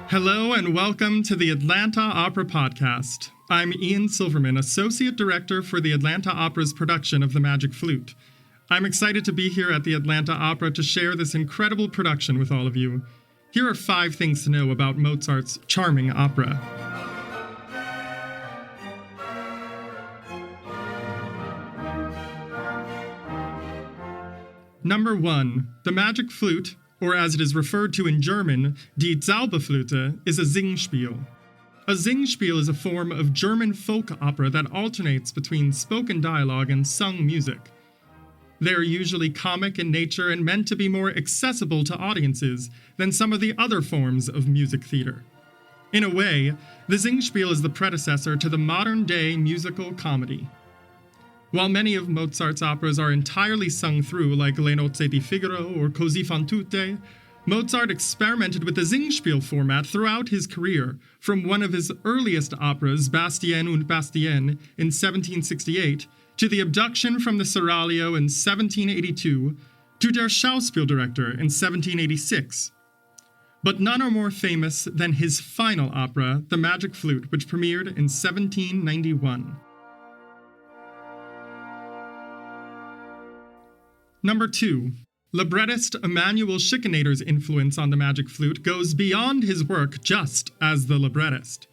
Hello and welcome to the Atlanta Opera Podcast. I'm Ian Silverman, Associate Director for the Atlanta Opera's production of The Magic Flute. I'm excited to be here at the Atlanta Opera to share this incredible production with all of you. Here are 5 things to know about Mozart's charming opera. Number 1. The Magic Flute, or as it is referred to in German, die Zauberflöte, is a Singspiel. A Singspiel is a form of German folk opera that alternates between spoken dialogue and sung music. They are usually comic in nature and meant to be more accessible to audiences than some of the other forms of music theater. In a way, the Singspiel is the predecessor to the modern-day musical comedy. While many of Mozart's operas are entirely sung through, like Le Nozze di Figaro or Così fan tutte, Mozart experimented with the Singspiel format throughout his career, from one of his earliest operas, Bastien und Bastienne, in 1768, to the Abduction from the Seraglio in 1782, to Der Schauspieldirektor in 1786. But none are more famous than his final opera, The Magic Flute, which premiered in 1791. Number 2. Librettist Emanuel Schikaneder's influence on the Magic Flute goes beyond his work just as the librettist.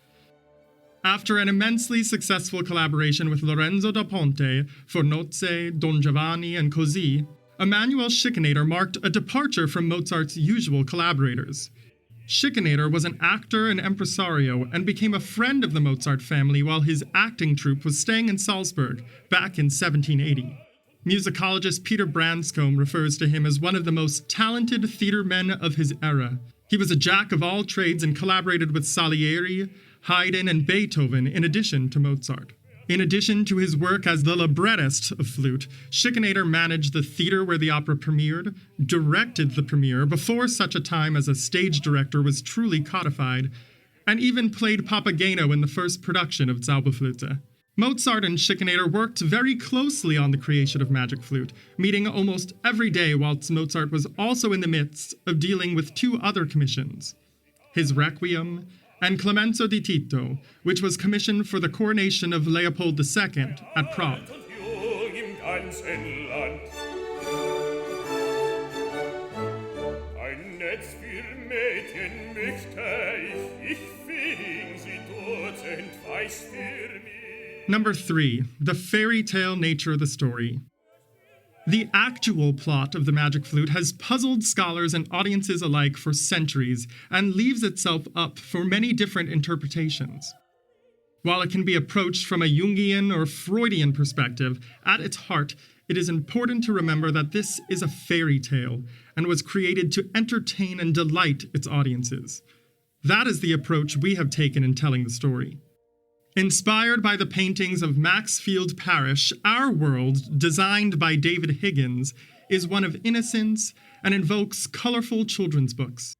After an immensely successful collaboration with Lorenzo da Ponte for Nozze, Don Giovanni, and Così, Emanuel Schikaneder marked a departure from Mozart's usual collaborators. Schikaneder was an actor and impresario and became a friend of the Mozart family while his acting troupe was staying in Salzburg back in 1780. Musicologist Peter Branscombe refers to him as one of the most talented theater men of his era. He was a jack of all trades and collaborated with Salieri, Haydn, and Beethoven in addition to Mozart. In addition to his work as the librettist of flute, Schikaneder managed the theater where the opera premiered, directed the premiere before such a time as a stage director was truly codified, and even played Papageno in the first production of Zauberflöte. Mozart and Schikaneder worked very closely on the creation of Magic Flute, meeting almost every day whilst Mozart was also in the midst of dealing with 2 other commissions, his Requiem and Clemenzo di Tito, which was commissioned for the coronation of Leopold II at Prague. Number 3. The fairy tale nature of the story. The actual plot of The Magic Flute has puzzled scholars and audiences alike for centuries and leaves itself up for many different interpretations. While it can be approached from a Jungian or Freudian perspective, at its heart, it is important to remember that this is a fairy tale and was created to entertain and delight its audiences. That is the approach we have taken in telling the story. Inspired by the paintings of Maxfield Parrish, our world, designed by David Higgins, is one of innocence and invokes colorful children's books.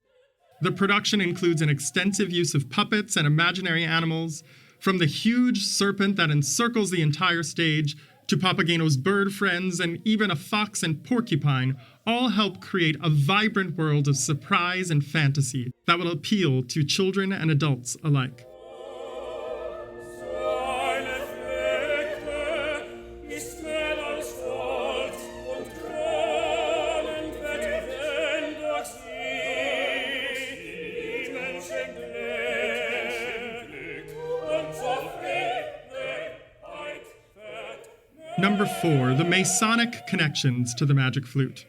The production includes an extensive use of puppets and imaginary animals, from the huge serpent that encircles the entire stage to Papageno's bird friends and even a fox and porcupine, all help create a vibrant world of surprise and fantasy that will appeal to children and adults alike. Number 4. The Masonic connections to the Magic Flute.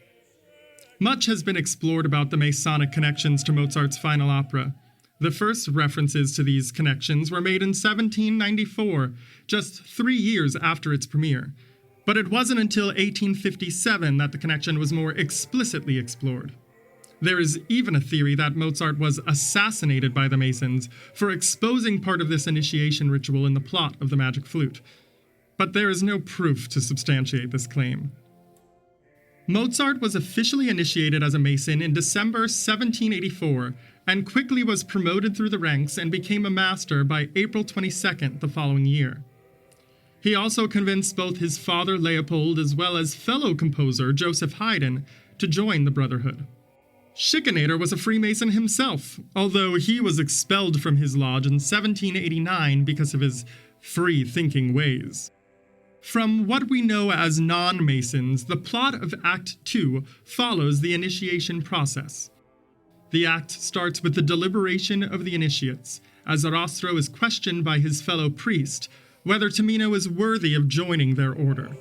Much has been explored about the Masonic connections to Mozart's final opera. The first references to these connections were made in 1794, just 3 years after its premiere. But it wasn't until 1857 that the connection was more explicitly explored. There is even a theory that Mozart was assassinated by the Masons for exposing part of this initiation ritual in the plot of The Magic Flute. But there is no proof to substantiate this claim. Mozart was officially initiated as a Mason in December 1784 and quickly was promoted through the ranks and became a master by April 22nd the following year. He also convinced both his father Leopold as well as fellow composer Joseph Haydn to join the Brotherhood. Schikaneder was a Freemason himself, although he was expelled from his lodge in 1789 because of his free-thinking ways. From what we know as non-Masons, the plot of Act 2 follows the initiation process. The act starts with the deliberation of the initiates, as Zarastro is questioned by his fellow priest whether Tamino is worthy of joining their order.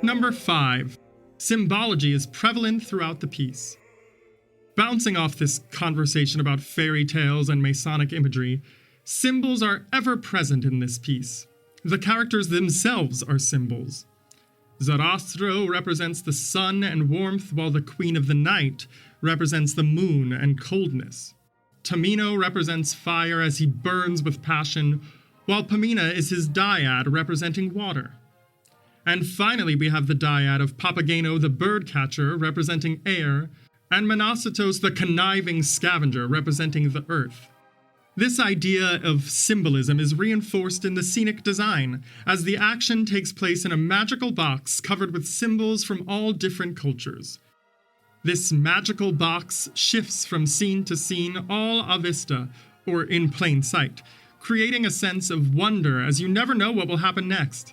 Number 5. Symbology is prevalent throughout the piece. Bouncing off this conversation about fairy tales and Masonic imagery, symbols are ever present in this piece. The characters themselves are symbols. Zarastro represents the sun and warmth, while the Queen of the Night represents the moon and coldness. Tamino represents fire as he burns with passion, while Pamina is his dyad representing water. And finally, we have the dyad of Papageno the bird-catcher, representing air, and Monositos the conniving scavenger, representing the earth. This idea of symbolism is reinforced in the scenic design, as the action takes place in a magical box covered with symbols from all different cultures. This magical box shifts from scene to scene, all a vista, or in plain sight, creating a sense of wonder as you never know what will happen next.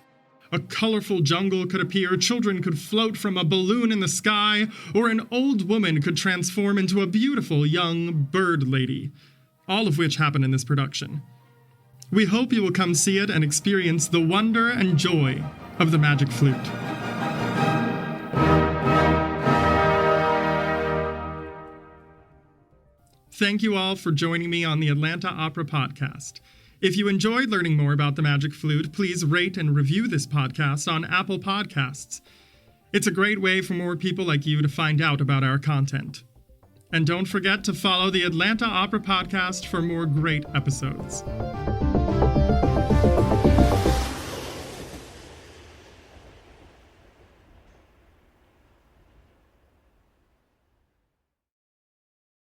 A colorful jungle could appear, children could float from a balloon in the sky, or an old woman could transform into a beautiful young bird lady, all of which happen in this production. We hope you will come see it and experience the wonder and joy of the Magic Flute. Thank you all for joining me on the Atlanta Opera Podcast. If you enjoyed learning more about the Magic Flute, please rate and review this podcast on Apple Podcasts. It's a great way for more people like you to find out about our content. And don't forget to follow the Atlanta Opera Podcast for more great episodes.